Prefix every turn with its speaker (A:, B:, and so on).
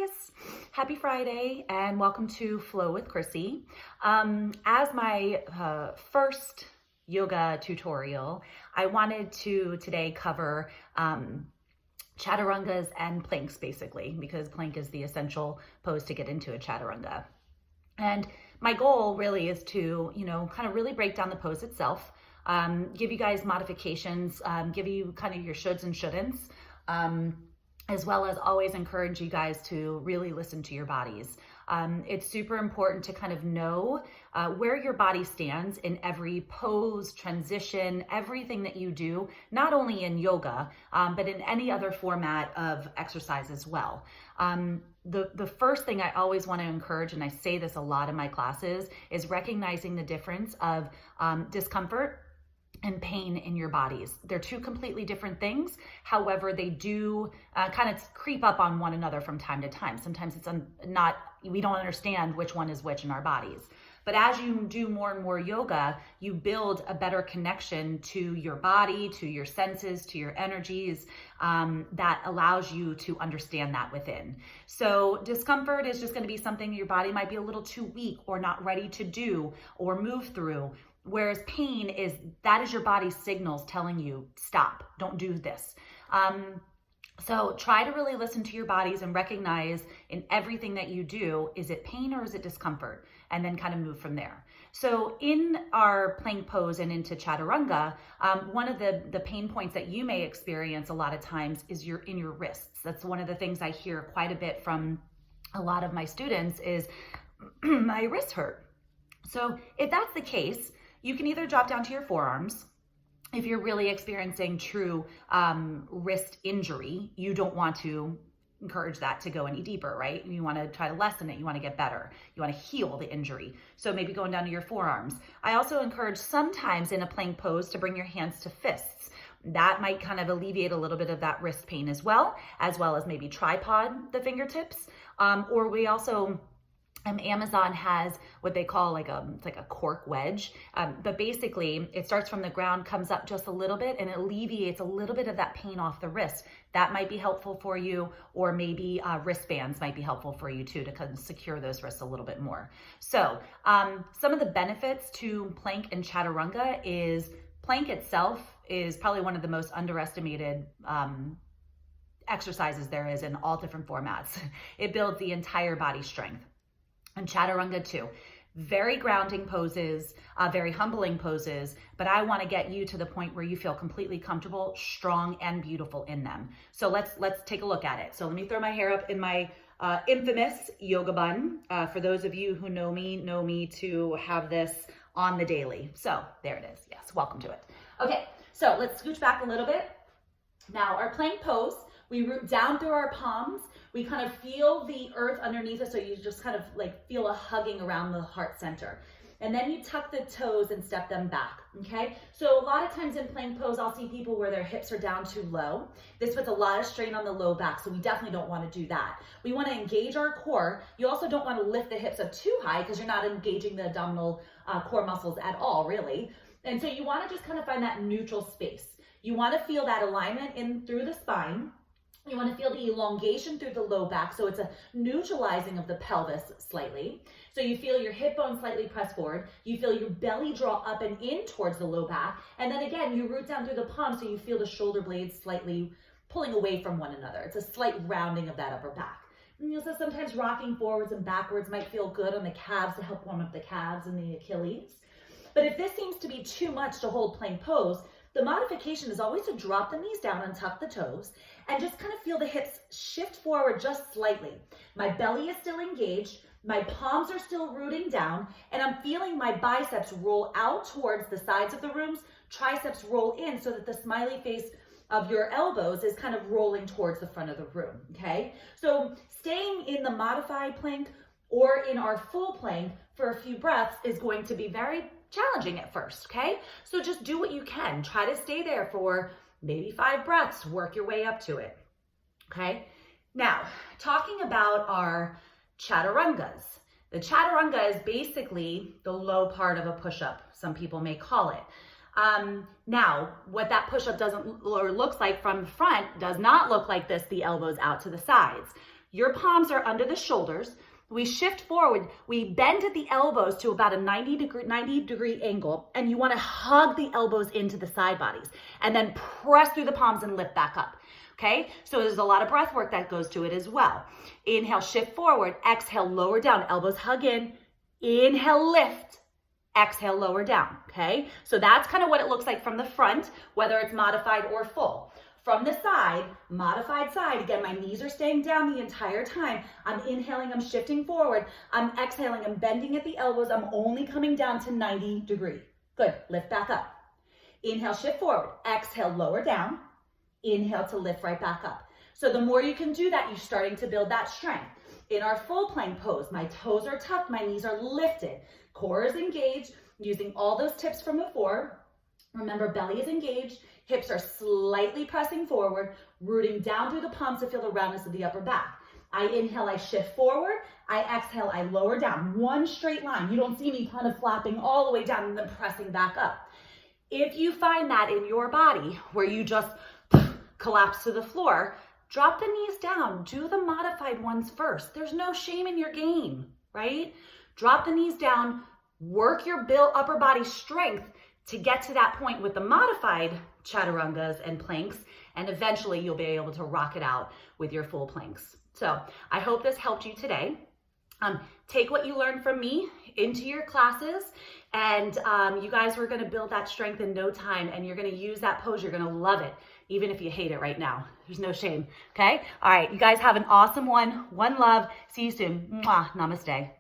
A: guys, happy Friday and welcome to Flow with Chrissy. As my first yoga tutorial, I wanted to today cover chaturangas and planks basically, because plank is the essential pose to get into a chaturanga. And my goal really is to, kind of really break down the pose itself, give you guys modifications, give you kind of your shoulds and shouldn'ts, as well as always encourage you guys to really listen to your bodies. It's super important to kind of know where your body stands in every pose, transition, everything that you do, not only in yoga, but in any other format of exercise as well. The first thing I always want to encourage, and I say this a lot in my classes, is recognizing the difference of discomfort and pain in your bodies. They're two completely different things. However, they do kind of creep up on one another from time to time. Sometimes it's we don't understand which one is which in our bodies. But as you do more and more yoga, you build a better connection to your body, to your senses, to your energies, that allows you to understand that within. So discomfort is just going to be something your body might be a little too weak or not ready to do or move through. Whereas pain is your body's signals telling you, stop, don't do this. So try to really listen to your bodies and recognize in everything that you do, is it pain or is it discomfort? And then kind of move from there. So in our plank pose and into chaturanga, one of the pain points that you may experience a lot of times is in your wrists. That's one of the things I hear quite a bit from a lot of my students is my wrists hurt. So if that's the case, you can either drop down to your forearms. If you're really experiencing true wrist injury, you don't want to encourage that to go any deeper, right? You want to try to lessen it. You want to get better. You want to heal the injury. So maybe going down to your forearms. I also encourage sometimes in a plank pose to bring your hands to fists. That might kind of alleviate a little bit of that wrist pain as well as maybe tripod the fingertips. Or we also... Amazon has what they call it's like a cork wedge, but basically it starts from the ground, comes up just a little bit, and it alleviates a little bit of that pain off the wrist. That might be helpful for you, or maybe wristbands might be helpful for you too, to kind of secure those wrists a little bit more. So some of the benefits to plank and chaturanga is plank itself is probably one of the most underestimated exercises there is in all different formats. It builds the entire body strength. And chaturanga too. Very grounding poses, very humbling poses, but I want to get you to the point where you feel completely comfortable, strong, and beautiful in them. So let's take a look at it. So let me throw my hair up in my infamous yoga bun. For those of you who know me to have this on the daily. So there it is. Yes, welcome to it. Okay, so let's scooch back a little bit. Now our plank pose, we root down through our palms. We kind of feel the earth underneath us, so you just kind of like feel a hugging around the heart center. And then you tuck the toes and step them back, okay? So a lot of times in plank pose, I'll see people where their hips are down too low. This puts a lot of strain on the low back, so we definitely don't want to do that. We want to engage our core. You also don't want to lift the hips up too high because you're not engaging the abdominal core muscles at all, really. And so you want to just kind of find that neutral space. You want to feel that alignment in through the spine. You want to feel the elongation through the low back, so it's a neutralizing of the pelvis slightly. So you feel your hip bone slightly press forward. You feel your belly draw up and in towards the low back. And then again, you root down through the palm, so you feel the shoulder blades slightly pulling away from one another. It's a slight rounding of that upper back. And so sometimes rocking forwards and backwards might feel good on the calves to help warm up the calves and the Achilles. But if this seems to be too much to hold plank pose, the modification is always to drop the knees down and tuck the toes and just kind of feel the hips shift forward just slightly. My belly is still engaged, my palms are still rooting down, and I'm feeling my biceps roll out towards the sides of the rooms, triceps roll in so that the smiley face of your elbows is kind of rolling towards the front of the room, okay? So staying in the modified plank or in our full plank for a few breaths is going to be very challenging at first, okay? So just do what you can. Try to stay there for maybe 5 breaths, work your way up to it, okay? Now, talking about our chaturangas. The chaturanga is basically the low part of a push-up, some people may call it. Now, what that push-up doesn't or looks like from the front does not look like this, the elbows out to the sides. Your palms are under the shoulders. We shift forward. We bend at the elbows to about a 90 degree angle, and you want to hug the elbows into the side bodies and then press through the palms and lift back up. Okay, so there's a lot of breath work that goes to it as well. Inhale, shift forward. Exhale, lower down. Elbows hug in. Inhale, lift. Exhale, lower down. Okay, so that's kind of what it looks like from the front, whether it's modified or full. From the side, modified side, again, my knees are staying down the entire time. I'm inhaling, I'm shifting forward. I'm exhaling, I'm bending at the elbows. I'm only coming down to 90 degree. Good, lift back up. Inhale, shift forward. Exhale, lower down. Inhale to lift right back up. So the more you can do that, you're starting to build that strength. In our full plank pose, my toes are tucked, my knees are lifted. Core is engaged, using all those tips from before. Remember, belly is engaged. Hips are slightly pressing forward, rooting down through the palms to feel the roundness of the upper back. I inhale, I shift forward. I exhale, I lower down. One straight line. You don't see me kind of flapping all the way down and then pressing back up. If you find that in your body where you just collapse to the floor, drop the knees down. Do the modified ones first. There's no shame in your game, right? Drop the knees down. Work your upper body strength to get to that point with the modified chaturangas and planks, and eventually you'll be able to rock it out with your full planks. So I hope this helped you today. Take what you learned from me into your classes, and you guys are going to build that strength in no time, and you're going to use that pose. You're going to love it, even if you hate it right now. There's no shame, okay? All right, you guys have an awesome one. One love. See you soon. Mwah. Namaste.